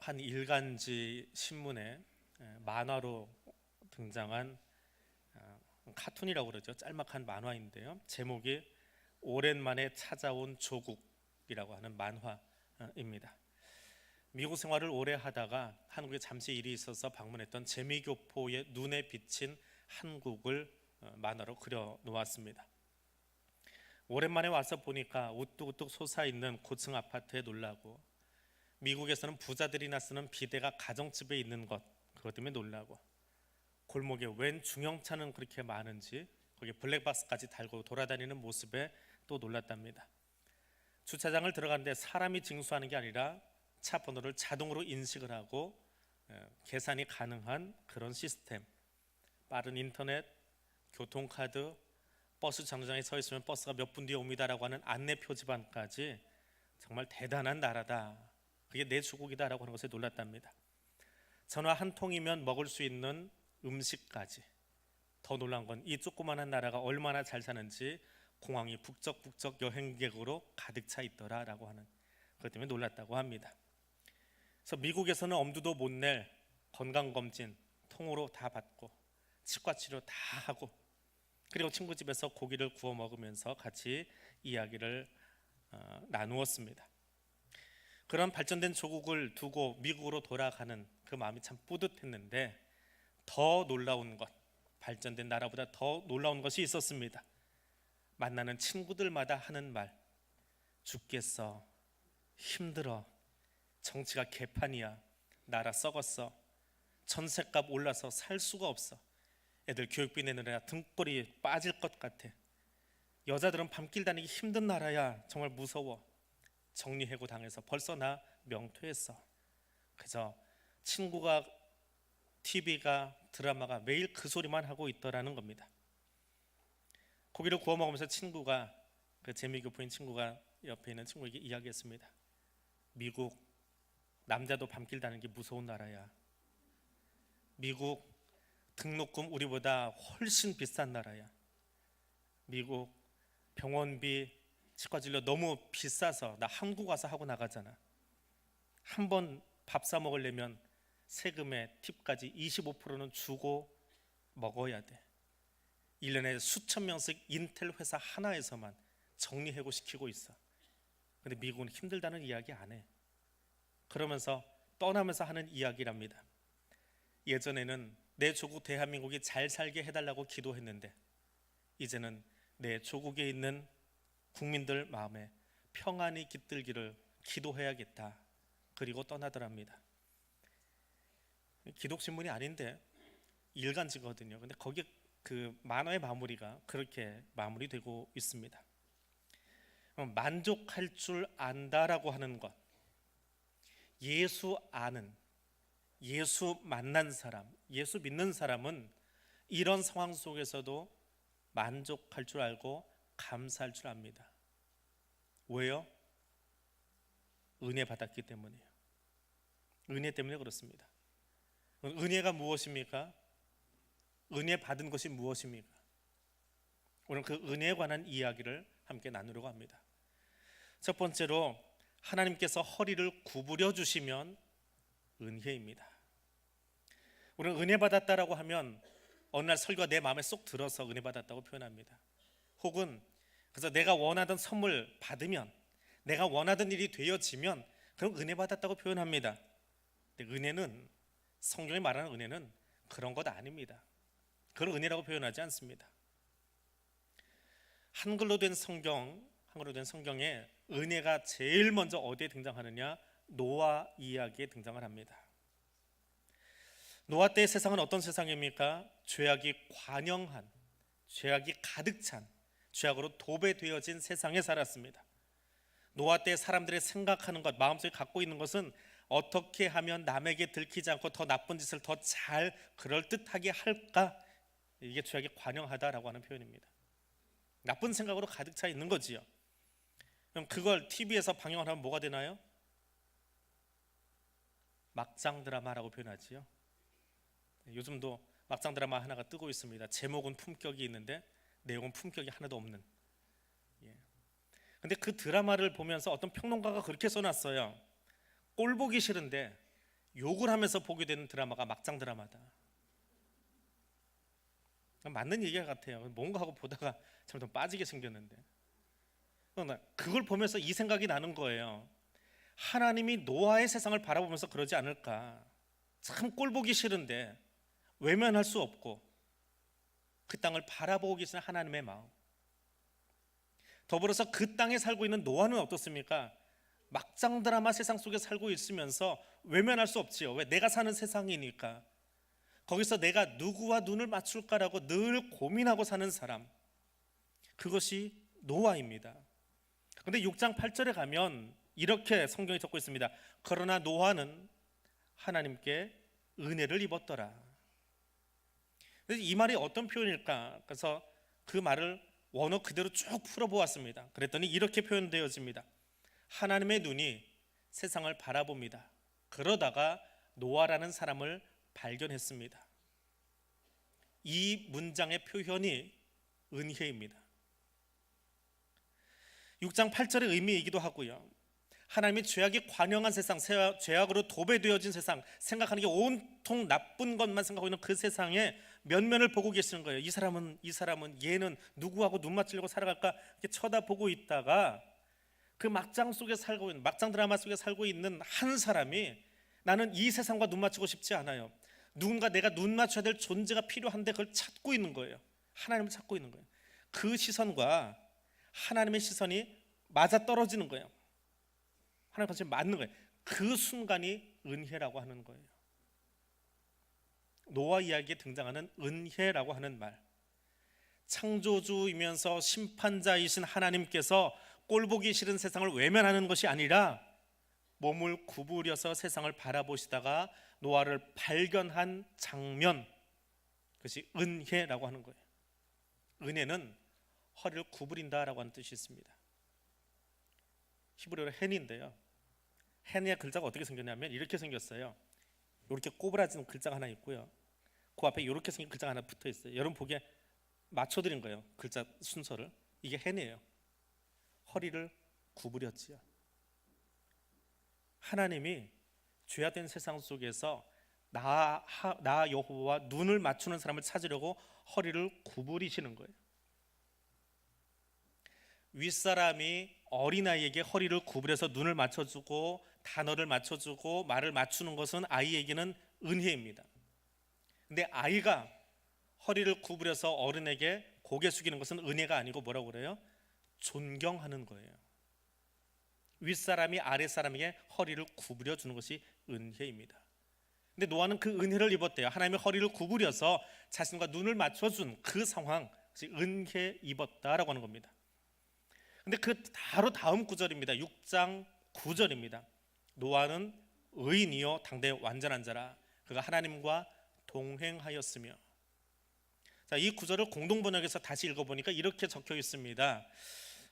한 일간지 신문에 만화로 등장한 카툰이라고 그러죠. 짤막한 만화인데요. 제목이 오랜만에 찾아온 조국이라고 하는 만화입니다. 미국 생활을 오래 하다가 한국에 잠시 일이 있어서 방문했던 재미교포의 눈에 비친 한국을 만화로 그려 놓았습니다. 오랜만에 와서 보니까 우뚝우뚝 솟아있는 고층 아파트에 놀라고, 미국에서는 부자들이나 쓰는 비데가 가정집에 있는 것, 그것 때문에 놀라고, 골목에 웬 중형차는 그렇게 많은지 거기에 블랙박스까지 달고 돌아다니는 모습에 또 놀랐답니다. 주차장을 들어가는데 사람이 징수하는 게 아니라 차 번호를 자동으로 인식을 하고 계산이 가능한 그런 시스템, 빠른 인터넷, 교통카드, 버스 정류장에 서 있으면 버스가 몇 분 뒤에 옵니다라고 하는 안내 표지판까지, 정말 대단한 나라다, 그게 내 조국이다라고 하는 것에 놀랐답니다. 전화 한 통이면 먹을 수 있는 음식까지. 더 놀란 건 이 조그마한 나라가 얼마나 잘 사는지 공항이 북적북적 여행객으로 가득 차 있더라라고 하는 그것 때문에 놀랐다고 합니다. 그래서 미국에서는 엄두도 못 낼 건강검진 통으로 다 받고 치과치료 다 하고, 그리고 친구 집에서 고기를 구워 먹으면서 같이 이야기를 나누었습니다. 그런 발전된 조국을 두고 미국으로 돌아가는 그 마음이 참 뿌듯했는데, 더 놀라운 것, 발전된 나라보다 더 놀라운 것이 있었습니다. 만나는 친구들마다 하는 말, 죽겠어, 힘들어, 정치가 개판이야, 나라 썩었어, 전셋값 올라서 살 수가 없어, 애들 교육비 내느라 등골이 빠질 것 같아, 여자들은 밤길 다니기 힘든 나라야, 정말 무서워, 정리해고 당해서 벌써 나 명퇴했어. 그래서 친구가, TV가, 드라마가 매일 그 소리만 하고 있더라는 겁니다. 고기를 구워 먹으면서 친구가, 그 재미교포인 친구가 옆에 있는 친구에게 이야기했습니다. 미국, 남자도 밤길 다니는 게 무서운 나라야. 미국, 등록금 우리보다 훨씬 비싼 나라야. 미국, 병원비, 치과진료 너무 비싸서 나 한국 와서 하고 나가잖아. 한 번 밥 사 먹으려면 세금에 팁까지 25%는 주고 먹어야 돼. 1년에 수천 명씩 인텔 회사 하나에서만 정리해고 시키고 있어. 근데 미국은 힘들다는 이야기 안 해. 그러면서 떠나면서 하는 이야기랍니다. 예전에는 내 조국 대한민국이 잘 살게 해달라고 기도했는데, 이제는 내 조국에 있는 국민들 마음에 평안이 깃들기를 기도해야겠다. 그리고 떠나더랍니다. 기독신문이 아닌데 일간지거든요. 근데 거기에 그 만화의 마무리가 그렇게 마무리되고 있습니다. 만족할 줄 안다라고 하는 것, 예수 아는, 예수 만난 사람, 예수 믿는 사람은 이런 상황 속에서도 만족할 줄 알고 감사할 줄 압니다. 왜요? 은혜 받았기 때문이에요. 은혜 때문에 그렇습니다. 은혜가 무엇입니까? 은혜 받은 것이 무엇입니까? 오늘 그 은혜에 관한 이야기를 함께 나누려고 합니다. 첫 번째로, 하나님께서 허리를 구부려 주시면 은혜입니다. 우리는 은혜 받았다라고 하면 어느 날 설교가 내 마음에 쏙 들어서 은혜 받았다고 표현합니다. 혹은 그래서 내가 원하던 선물 받으면, 내가 원하던 일이 되어지면 그럼 은혜 받았다고 표현합니다. 근데 은혜는, 성경이 말하는 은혜는 그런 것 아닙니다. 그걸 은혜라고 표현하지 않습니다. 한글로 된 성경에 은혜가 제일 먼저 어디에 등장하느냐? 노아 이야기에 등장을 합니다. 노아 때의 세상은 어떤 세상입니까? 죄악이 관영한, 죄악이 가득 찬, 죄악으로 도배되어진 세상에 살았습니다. 노아 때 사람들의 생각하는 것, 마음속에 갖고 있는 것은 어떻게 하면 남에게 들키지 않고 더 나쁜 짓을 더 잘 그럴듯하게 할까? 이게 죄악이 관영하다라고 하는 표현입니다. 나쁜 생각으로 가득 차 있는 거지요. 그럼 그걸 TV에서 방영을 하면 뭐가 되나요? 막장 드라마라고 표현하지요. 요즘도 막장 드라마 하나가 뜨고 있습니다. 제목은 품격이 있는데 내용은 품격이 하나도 없는. 근데 그 드라마를 보면서 어떤 평론가가 그렇게 써놨어요. 꼴 보기 싫은데 욕을 하면서 보게 되는 드라마가 막장 드라마다. 맞는 얘기 같아요. 뭔가 하고 보다가 점점 빠지게 생겼는데, 그걸 보면서 이 생각이 나는 거예요. 하나님이 노아의 세상을 바라보면서 그러지 않을까. 참 꼴보기 싫은데 외면할 수 없고 그 땅을 바라보고 계시는 하나님의 마음. 더불어서 그 땅에 살고 있는 노아는 어떻습니까? 막장 드라마 세상 속에 살고 있으면서 외면할 수 없지요. 왜? 내가 사는 세상이니까. 거기서 내가 누구와 눈을 맞출까라고 늘 고민하고 사는 사람, 그것이 노아입니다. 그런데 6장 8절에 가면 이렇게 성경이 적고 있습니다. 그러나 노아는 하나님께 은혜를 입었더라. 이 말이 어떤 표현일까? 그래서 그 말을 원어 그대로 쭉 풀어보았습니다. 그랬더니 이렇게 표현되어집니다. 하나님의 눈이 세상을 바라봅니다. 그러다가 노아라는 사람을 발견했습니다. 이 문장의 표현이 은혜입니다. 6장 8절의 의미이기도 하고요. 하나님이 죄악이 관영한 세상, 죄악으로 도배되어진 세상, 생각하는 게 온통 나쁜 것만 생각하고 있는 그 세상의 면면을 보고 계시는 거예요. 이 사람은 얘는 누구하고 눈 맞추려고 살아갈까 이렇게 쳐다보고 있다가 그 막장 속에 살고 있는, 막장 드라마 속에 살고 있는 한 사람이 나는 이 세상과 눈 맞추고 싶지 않아요. 누군가 내가 눈 맞춰야 될 존재가 필요한데 그걸 찾고 있는 거예요. 하나님을 찾고 있는 거예요. 그 시선과 하나님의 시선이 맞아 떨어지는 거예요. 하나님 같이 맞는 거예요. 그 순간이 은혜라고 하는 거예요. 노아 이야기에 등장하는 은혜라고 하는 말, 창조주이면서 심판자이신 하나님께서 꼴보기 싫은 세상을 외면하는 것이 아니라 몸을 구부려서 세상을 바라보시다가 노아를 발견한 장면, 그것이 은혜라고 하는 거예요. 은혜는 허리를 구부린다라고 하는 뜻이 있습니다. 히브리어로 헨인데요, 헨의 글자가 어떻게 생겼냐면 이렇게 생겼어요. 이렇게 꼬부라지는 글자가 하나 있고요, 그 앞에 이렇게 생긴 글자가 하나 붙어 있어요. 여러분 보기에 맞춰드린 거예요. 글자 순서를. 이게 헨이에요. 허리를 구부렸지요. 하나님이 죄악된 세상 속에서 나 여호와와 눈을 맞추는 사람을 찾으려고 허리를 구부리시는 거예요. 윗사람이 어린아이에게 허리를 구부려서 눈을 맞춰주고 단어를 맞춰주고 말을 맞추는 것은 아이에게는 은혜입니다. 근데 아이가 허리를 구부려서 어른에게 고개 숙이는 것은 은혜가 아니고 뭐라고 그래요? 존경하는 거예요. 윗사람이 아랫사람에게 허리를 구부려 주는 것이 은혜입니다. 근데 노아는 그 은혜를 입었대요. 하나님의 허리를 구부려서 자신과 눈을 맞춰준 그 상황, 그것이 은혜 입었다라고 하는 겁니다. 근데 그 바로 다음 구절입니다. 6장 9절입니다. 노아는 의인이요 당대 완전한 자라, 그가 하나님과 동행하였으며. 자, 이 구절을 공동번역에서 다시 읽어보니까 이렇게 적혀 있습니다.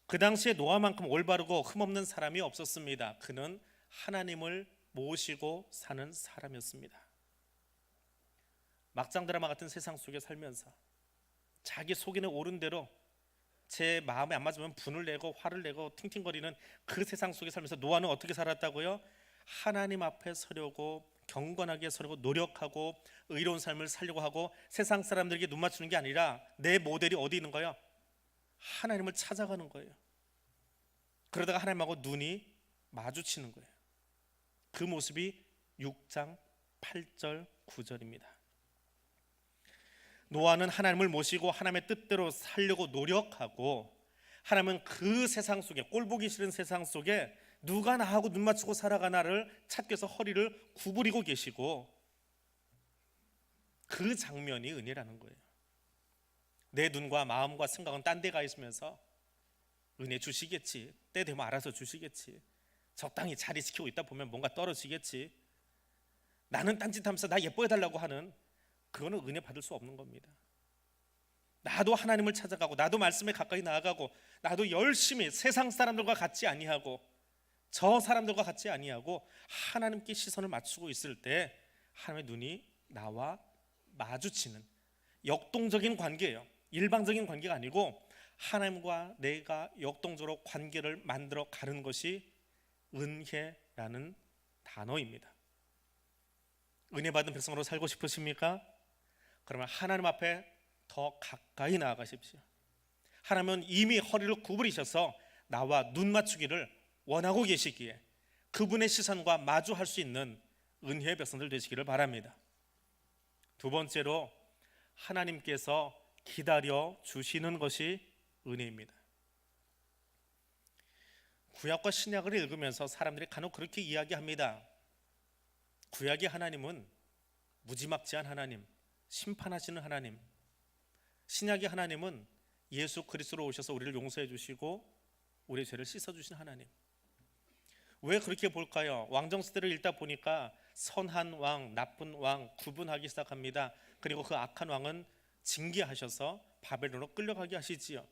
그 당시에 노아만큼 올바르고 흠없는 사람이 없었습니다. 그는 하나님을 모시고 사는 사람이었습니다. 막장 드라마 같은 세상 속에 살면서 자기 속에는 옳은 대로 제 마음에 안 맞으면 분을 내고 화를 내고 팅팅거리는 그 세상 속에 살면서 노아는 어떻게 살았다고요? 하나님 앞에 서려고, 경건하게 서려고 노력하고 의로운 삶을 살려고 하고 세상 사람들에게 눈 맞추는 게 아니라 내 모델이 어디 있는 거예요? 하나님을 찾아가는 거예요. 그러다가 하나님하고 눈이 마주치는 거예요. 그 모습이 6장 8절 9절입니다. 노아는 하나님을 모시고 하나님의 뜻대로 살려고 노력하고, 하나님은 그 세상 속에, 꼴보기 싫은 세상 속에 누가 나하고 눈 맞추고 살아가나를 찾기 위해서 허리를 구부리고 계시고, 그 장면이 은혜라는 거예요. 내 눈과 마음과 생각은 딴 데 가 있으면서 은혜 주시겠지, 때 되면 알아서 주시겠지, 적당히 자리 지키고 있다 보면 뭔가 떨어지겠지, 나는 딴짓하면서 나 예뻐해달라고 하는, 그거는 은혜 받을 수 없는 겁니다. 나도 하나님을 찾아가고, 나도 말씀에 가까이 나아가고, 나도 열심히 세상 사람들과 같지 아니하고 저 사람들과 같지 아니하고 하나님께 시선을 맞추고 있을 때 하나님의 눈이 나와 마주치는 역동적인 관계예요. 일방적인 관계가 아니고 하나님과 내가 역동적으로 관계를 만들어 가는 것이 은혜라는 단어입니다. 은혜 받은 백성으로 살고 싶으십니까? 그러면 하나님 앞에 더 가까이 나아가십시오. 하나님은 이미 허리를 구부리셔서 나와 눈 맞추기를 원하고 계시기에 그분의 시선과 마주할 수 있는 은혜의 백성들 되시기를 바랍니다. 두 번째로, 하나님께서 기다려 주시는 것이 은혜입니다. 구약과 신약을 읽으면서 사람들이 간혹 그렇게 이야기합니다. 구약의 하나님은 무지막지한 하나님, 심판하시는 하나님, 신약의 하나님은 예수 그리스도로 오셔서 우리를 용서해 주시고 우리의 죄를 씻어 주신 하나님. 왜 그렇게 볼까요? 왕정시대를 읽다 보니까 선한 왕, 나쁜 왕 구분하기 시작합니다. 그리고 그 악한 왕은 징계하셔서 바벨론으로 끌려가게 하시지요.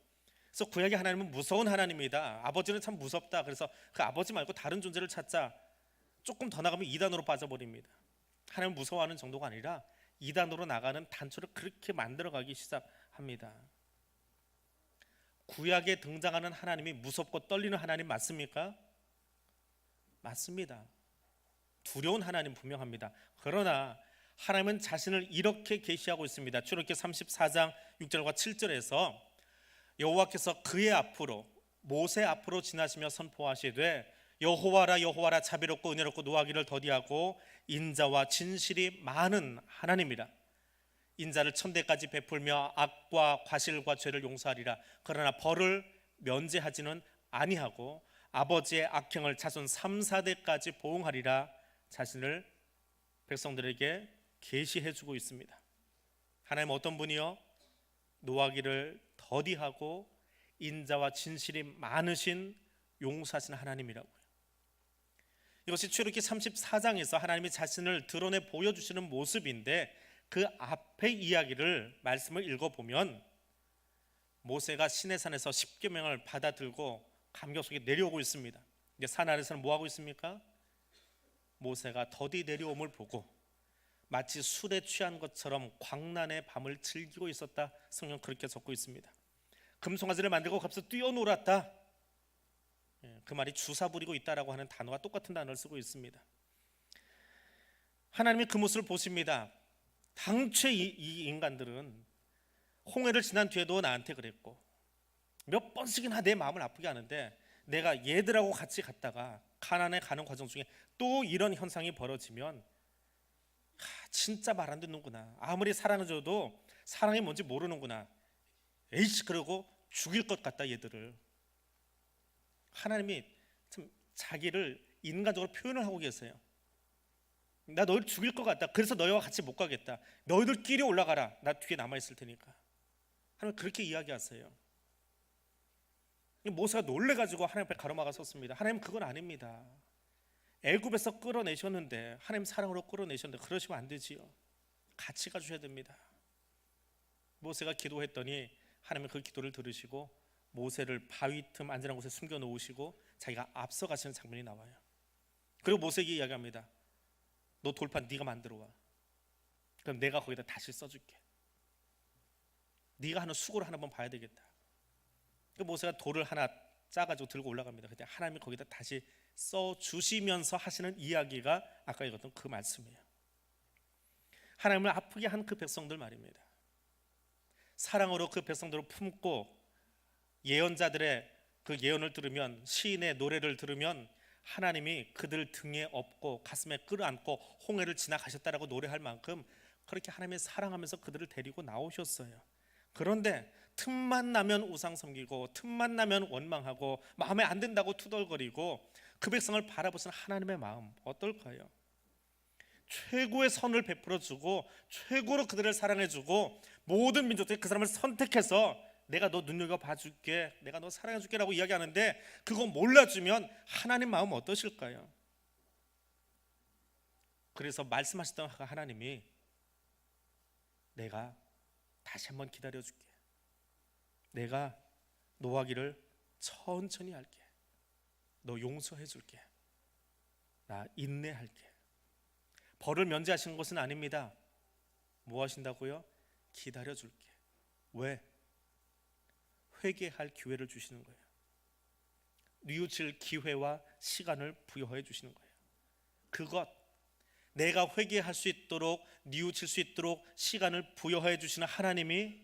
그래서 구약의 하나님은 무서운 하나님이다. 아버지는 참 무섭다. 그래서 그 아버지 말고 다른 존재를 찾자. 조금 더 나가면 이단으로 빠져버립니다. 하나님을 무서워하는 정도가 아니라 이단으로 나가는 단초를 그렇게 만들어가기 시작합니다. 구약에 등장하는 하나님이 무섭고 떨리는 하나님 맞습니까? 맞습니다. 두려운 하나님 분명합니다. 그러나 하나님은 자신을 이렇게 계시하고 있습니다. 출애굽기 34장 6절과 7절에서 여호와께서 그의 앞으로 모세 앞으로 지나시며 선포하시되 여호와라 여호와라 자비롭고 은혜롭고 노하기를 더디하고 인자와 진실이 많은 하나님이라. 인자를 천대까지 베풀며 악과 과실과 죄를 용서하리라. 그러나 벌을 면제하지는 아니하고 아버지의 악행을 자손 3, 4대까지 보응하리라. 자신을 백성들에게 계시해 주고 있습니다. 하나님 어떤 분이요? 노하기를 더디하고 인자와 진실이 많으신 용서하시는 하나님이라고요. 이것이 출애굽기 34장에서 하나님이 자신을 드러내 보여주시는 모습인데, 그 앞의 이야기를 말씀을 읽어보면 모세가 시내산에서 십계명을 받아들고 감격 속에 내려오고 있습니다. 이제 산 아래서는 뭐 하고 있습니까? 모세가 더디 내려옴을 보고 마치 술에 취한 것처럼 광란의 밤을 즐기고 있었다. 성경 그렇게 적고 있습니다. 금송아지를 만들고 갑자기 뛰어놀았다. 그 말이 주사 부리고 있다라고 하는 단어와 똑같은 단어를 쓰고 있습니다. 하나님이 그 모습을 보십니다. 당최 이 인간들은 홍해를 지난 뒤에도 나한테 그랬고 몇 번씩이나 내 마음을 아프게 하는데, 내가 얘들하고 같이 갔다가 가나안에 가는 과정 중에 또 이런 현상이 벌어지면 진짜 말 안 듣는구나, 아무리 사랑해줘도 사랑이 뭔지 모르는구나, 에이씨 그러고 죽일 것 같다 얘들을. 하나님이 참 자기를 인간적으로 표현을 하고 계세요. 나 너희를 죽일 것 같다. 그래서 너희와 같이 못 가겠다. 너희들끼리 올라가라. 나 뒤에 남아있을 테니까. 하나님 그렇게 이야기하세요. 모세가 놀래가지고 하나님 앞에 가로막아 섰습니다. 하나님 그건 아닙니다. 애굽에서 끌어내셨는데, 하나님 사랑으로 끌어내셨는데 그러시면 안 되지요. 같이 가주셔야 됩니다. 모세가 기도했더니 하나님은 그 기도를 들으시고 모세를 바위 틈 안전한 곳에 숨겨 놓으시고 자기가 앞서 가시는 장면이 나와요. 그리고 모세에게 이야기합니다. 너 돌판 네가 만들어 와. 그럼 내가 거기다 다시 써줄게. 네가 하는 수고를 한번 봐야 되겠다. 그 모세가 돌을 하나 짜가지고 들고 올라갑니다. 그때 하나님이 거기다 다시 써주시면서 하시는 이야기가 아까 읽었던 그 말씀이에요. 하나님을 아프게 한 그 백성들 말입니다. 사랑으로 그 백성들을 품고 예언자들의 그 예언을 들으면, 시인의 노래를 들으면 하나님이 그들 등에 업고 가슴에 끌어안고 홍해를 지나가셨다라고 노래할 만큼 그렇게 하나님이 사랑하면서 그들을 데리고 나오셨어요. 그런데 틈만 나면 우상 섬기고 틈만 나면 원망하고 마음에 안 든다고 투덜거리고 그 백성을 바라보시는 하나님의 마음 어떨까요? 최고의 선을 베풀어주고 최고로 그들을 사랑해주고 모든 민족들이 그 사람을 선택해서 내가 너 눈여겨봐줄게, 내가 너 사랑해줄게 라고 이야기하는데, 그거 몰라주면 하나님 마음 어떠실까요? 그래서 말씀하셨던 하나님이 내가 다시 한번 기다려줄게, 내가 노하기를 천천히 할게, 너 용서해줄게, 나 인내할게. 벌을 면제하시는 것은 아닙니다. 뭐 하신다고요? 기다려줄게. 왜? 회개할 기회를 주시는 거예요. 뉘우칠 기회와 시간을 부여해 주시는 거예요. 그것, 내가 회개할 수 있도록, 뉘우칠 수 있도록 시간을 부여해 주시는 하나님이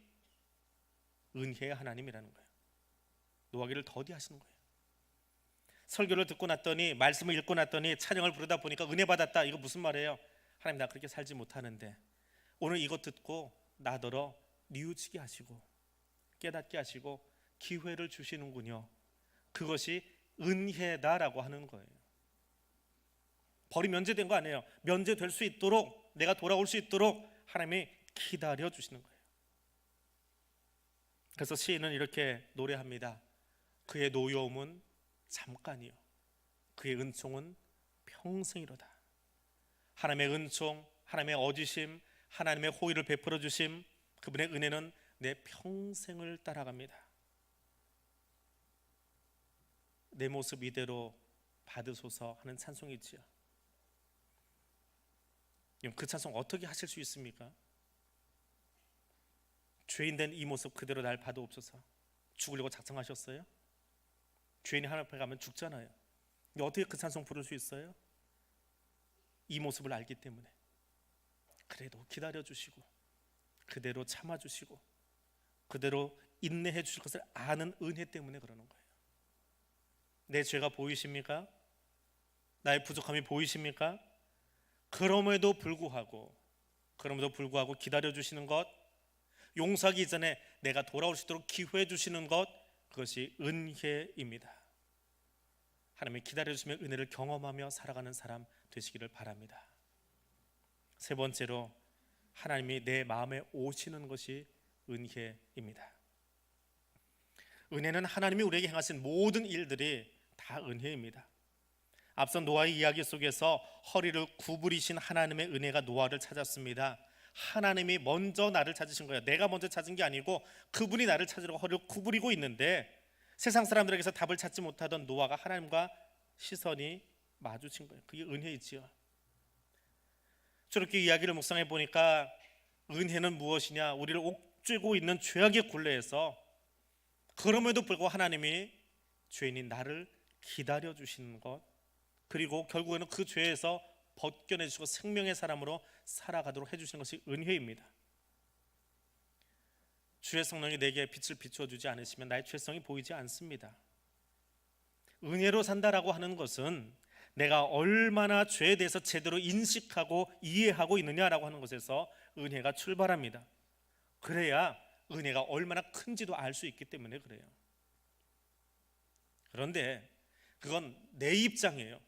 은혜의 하나님이라는 거예요. 노하기를 더디하시는 거예요. 설교를 듣고 났더니, 말씀을 읽고 났더니, 찬양을 부르다 보니까 은혜 받았다. 이거 무슨 말이에요? 하나님, 나 그렇게 살지 못하는데 오늘 이것 듣고 나더러 뉘우치게 하시고 깨닫게 하시고 기회를 주시는군요. 그것이 은혜다라고 하는 거예요. 벌이 면제된 거 아니에요. 면제될 수 있도록, 내가 돌아올 수 있도록 하나님이 기다려 주시는 거예요. 그래서 시인은 이렇게 노래합니다. 그의 노여움은 잠깐이요, 그의 은총은 평생이로다. 하나님의 은총, 하나님의 어지심, 하나님의 호의를 베풀어 주심, 그분의 은혜는 내 평생을 따라갑니다. 내 모습 이대로 받으소서 하는 찬송이지요. 그 찬송 어떻게 하실 수 있습니까? 죄인된 이 모습 그대로 날 받아옵소서. 죽으려고 작정하셨어요? 죄인이 하나님 앞에 가면 죽잖아요. 근데 어떻게 그 찬송 부를 수 있어요? 이 모습을 알기 때문에. 그래도 기다려주시고 그대로 참아주시고 그대로 인내해 주실 것을 아는 은혜 때문에 그러는 거예요. 내 죄가 보이십니까? 나의 부족함이 보이십니까? 그럼에도 불구하고 기다려주시는 것, 용서하기 전에 내가 돌아올 수 있도록 기회해 주시는 것, 그것이 은혜입니다. 하나님이 기다려주시면 은혜를 경험하며 살아가는 사람 되시기를 바랍니다. 세 번째로, 하나님이 내 마음에 오시는 것이 은혜입니다. 은혜는 하나님이 우리에게 행하신 모든 일들이 다 은혜입니다. 앞선 노아의 이야기 속에서 허리를 구부리신 하나님의 은혜가 노아를 찾았습니다. 하나님이 먼저 나를 찾으신 거예요. 내가 먼저 찾은 게 아니고 그분이 나를 찾으려고 허리를 구부리고 있는데, 세상 사람들에게서 답을 찾지 못하던 노아가 하나님과 시선이 마주친 거예요. 그게 은혜이지요. 저렇게 이야기를 묵상해 보니까 은혜는 무엇이냐? 우리를 옥죄고 있는 죄악의 굴레에서 그럼에도 불구하고 하나님이 죄인인 나를 기다려 주시는 것, 그리고 결국에는 그 죄에서 벗겨내주시고 생명의 사람으로 살아가도록 해주시는 것이 은혜입니다. 주의 성령이 내게 빛을 비춰주지 않으시면 나의 죄성이 보이지 않습니다. 은혜로 산다라고 하는 것은 내가 얼마나 죄에 대해서 제대로 인식하고 이해하고 있느냐라고 하는 것에서 은혜가 출발합니다. 그래야 은혜가 얼마나 큰지도 알 수 있기 때문에 그래요. 그런데 그건 내 입장이에요.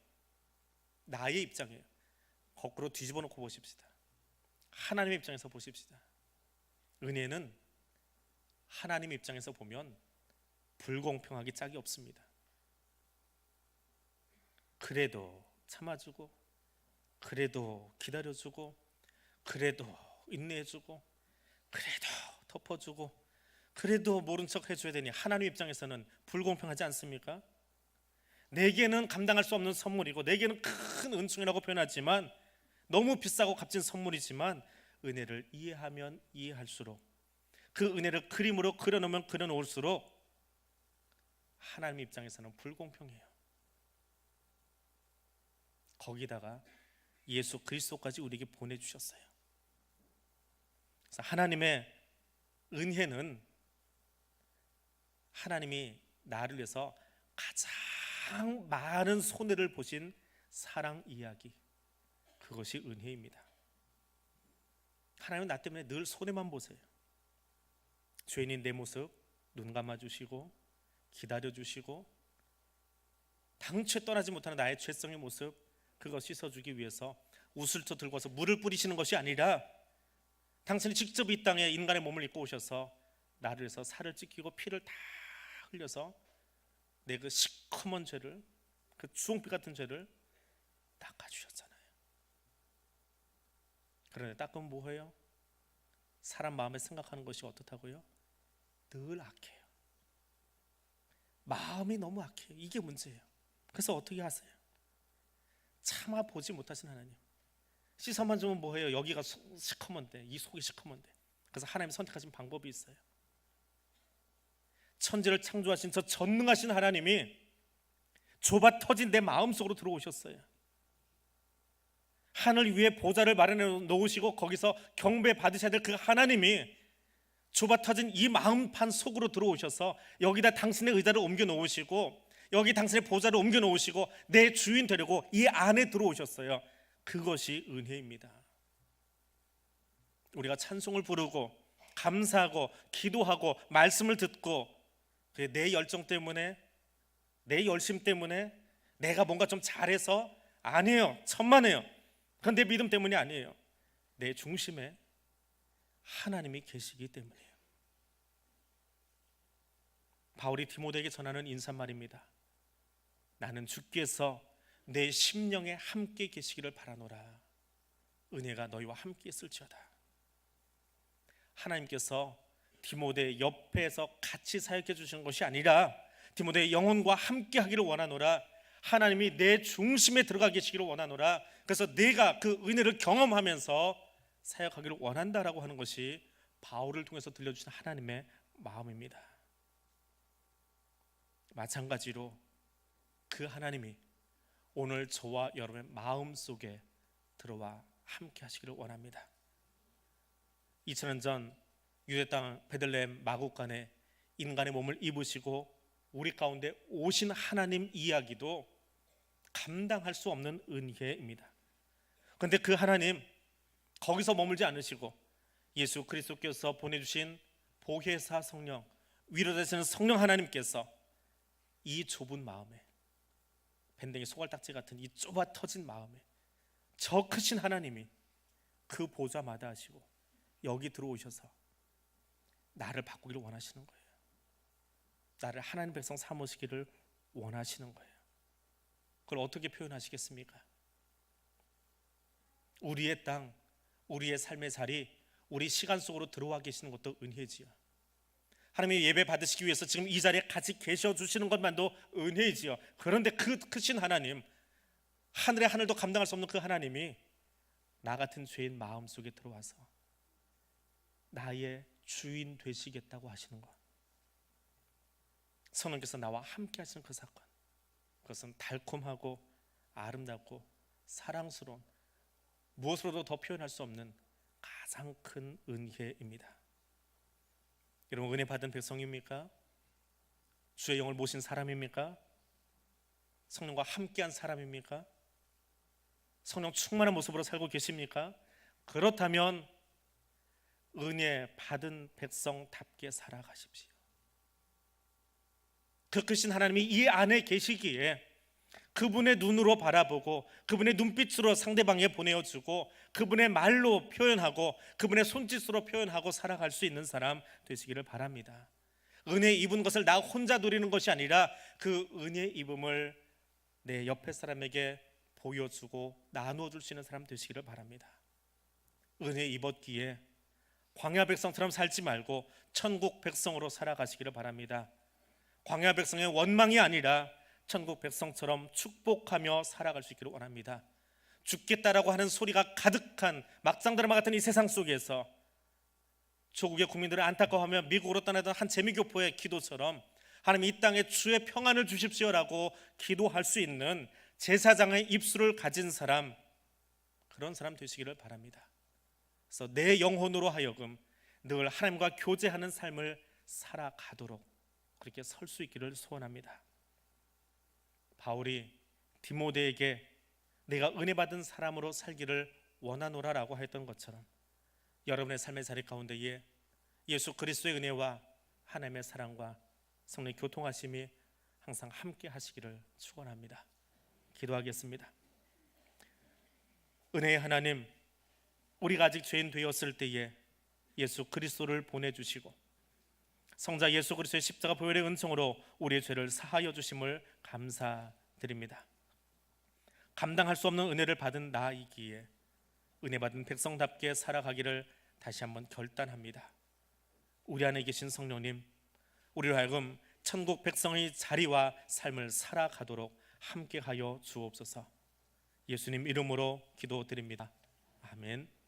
나의 입장이에요. 거꾸로 뒤집어 놓고 보십시다. 하나님의 입장에서 보십시다. 은혜는 하나님 입장에서 보면 불공평하기 짝이 없습니다. 그래도 참아주고, 그래도 기다려주고, 그래도 인내해주고, 그래도 덮어주고, 그래도 모른 척 해줘야 되니 하나님 입장에서는 불공평하지 않습니까? 내게는 감당할 수 없는 선물이고 내게는 큰 은총이라고 표현하지만, 너무 비싸고 값진 선물이지만 은혜를 이해하면 이해할수록, 그 은혜를 그림으로 그려놓으면 그려놓을수록 하나님 입장에서는 불공평해요. 거기다가 예수 그리스도까지 우리에게 보내주셨어요. 그래서 하나님의 은혜는 하나님이 나를 위해서 가장 많은 손해를 보신 사랑 이야기, 그것이 은혜입니다. 하나님은 나 때문에 늘 손해만 보세요. 죄인인 내 모습 눈 감아주시고 기다려주시고, 당최 떠나지 못하는 나의 죄성의 모습, 그거 씻어주기 위해서 우슬초 들고 와서 물을 뿌리시는 것이 아니라 당신이 직접 이 땅에 인간의 몸을 입고 오셔서 나를 위해서 살을 찢기고 피를 다 흘려서 내 그 시커먼 죄를, 그 주홍빛 같은 죄를 닦아주셨잖아요. 그런데 닦으면 뭐해요? 사람 마음에 생각하는 것이 어떻다고요? 늘 악해요. 마음이 너무 악해요. 이게 문제예요. 그래서 어떻게 하세요? 참아 보지 못하신 하나님, 씻어만 주면 뭐해요? 여기가 시커먼데, 이 속이 시커먼데. 그래서 하나님이 선택하신 방법이 있어요. 천지를 창조하신 저 전능하신 하나님이 좁아 터진 내 마음속으로 들어오셨어요. 하늘 위에 보좌를 마련해 놓으시고 거기서 경배 받으셔야 될 그 하나님이 좁아 터진 이 마음판 속으로 들어오셔서 여기다 당신의 의자를 옮겨 놓으시고 여기 당신의 보좌를 옮겨 놓으시고 내 주인 되려고 이 안에 들어오셨어요. 그것이 은혜입니다. 우리가 찬송을 부르고 감사하고 기도하고 말씀을 듣고 내 열정 때문에 내 열심 때문에 내가 뭔가 좀 잘해서 아니에요. 천만에요. 그건 내 믿음 때문이 아니에요. 내 중심에 하나님이 계시기 때문이에요. 바울이 디모데에게 전하는 인사말입니다. 나는 주께서 내 심령에 함께 계시기를 바라노라. 은혜가 너희와 함께 있을지어다. 하나님께서 디모데 옆에서 같이 사역해 주시는 것이 아니라 디모데의 영혼과 함께 하기를 원하노라. 하나님이 내 중심에 들어가 계시기를 원하노라. 그래서 내가 그 은혜를 경험하면서 사역하기를 원한다라고 하는 것이 바울을 통해서 들려주신 하나님의 마음입니다. 마찬가지로 그 하나님이 오늘 저와 여러분의 마음 속에 들어와 함께 하시기를 원합니다. 2000년 전 유대 땅 베들레헴 마국간에 인간의 몸을 입으시고 우리 가운데 오신 하나님 이야기도 감당할 수 없는 은혜입니다. 그런데 그 하나님 거기서 머물지 않으시고 예수 그리스도께서 보내주신 보혜사 성령, 위로되시는 성령 하나님께서 이 좁은 마음에, 밴댕이 소갈딱지 같은 이 좁아 터진 마음에 저 크신 하나님이 그 보좌마다 하시고 여기 들어오셔서 나를 바꾸기를 원하시는 거예요. 나를 하나님 백성 삼으시기를 원하시는 거예요. 그걸 어떻게 표현하시겠습니까? 우리의 땅, 우리의 삶의 자리, 우리 시간 속으로 들어와 계시는 것도 은혜지요. 하나님의 예배 받으시기 위해서 지금 이 자리에 같이 계셔 주시는 것만도 은혜이지요. 그런데 그 크신 하나님, 하늘의 하늘도 감당할 수 없는 그 하나님이 나 같은 죄인 마음 속에 들어와서 나의 주인 되시겠다고 하시는 것, 성령께서 나와 함께 하시는 그 사건, 그것은 달콤하고 아름답고 사랑스러운, 무엇으로도 더 표현할 수 없는 가장 큰 은혜입니다. 여러분, 은혜 받은 백성입니까? 주의 영을 모신 사람입니까? 성령과 함께한 사람입니까? 성령 충만한 모습으로 살고 계십니까? 그렇다면 은혜 받은 백성답게 살아가십시오. 그 크신 하나님이 이 안에 계시기에 그분의 눈으로 바라보고 그분의 눈빛으로 상대방에 보내어주고 그분의 말로 표현하고 그분의 손짓으로 표현하고 살아갈 수 있는 사람 되시기를 바랍니다. 은혜 입은 것을 나 혼자 누리는 것이 아니라 그 은혜 입음을 내 옆에 사람에게 보여주고 나누어 줄 수 있는 사람 되시기를 바랍니다. 은혜 입었기에 광야 백성처럼 살지 말고 천국 백성으로 살아가시기를 바랍니다. 광야 백성의 원망이 아니라 천국 백성처럼 축복하며 살아갈 수 있기를 원합니다. 죽겠다라고 하는 소리가 가득한 막장 드라마 같은 이 세상 속에서 조국의 국민들을 안타까워하며 미국으로 떠나던 한 재미교포의 기도처럼 하나님 이 땅에 주의 평안을 주십시오라고 기도할 수 있는 제사장의 입술을 가진 사람, 그런 사람 되시기를 바랍니다. 그래서 내 영혼으로 하여금 늘 하나님과 교제하는 삶을 살아가도록 그렇게 설 수 있기를 소원합니다. 바울이 디모데에게 내가 은혜 받은 사람으로 살기를 원하노라라고 했던 것처럼 여러분의 삶의 자리 가운데에 예수 그리스도의 은혜와 하나님의 사랑과 성령의 교통하심이 항상 함께 하시기를 축원합니다. 기도하겠습니다. 은혜의 하나님, 우리가 아직 죄인 되었을 때에 예수 그리스도를 보내주시고 성자 예수 그리스도의 십자가 보혈의 은총으로 우리의 죄를 사하여 주심을 감사드립니다. 감당할 수 없는 은혜를 받은 나이기에 은혜 받은 백성답게 살아가기를 다시 한번 결단합니다. 우리 안에 계신 성령님, 우리로 하여금 천국 백성의 자리와 삶을 살아가도록 함께하여 주옵소서. 예수님 이름으로 기도드립니다. 아멘.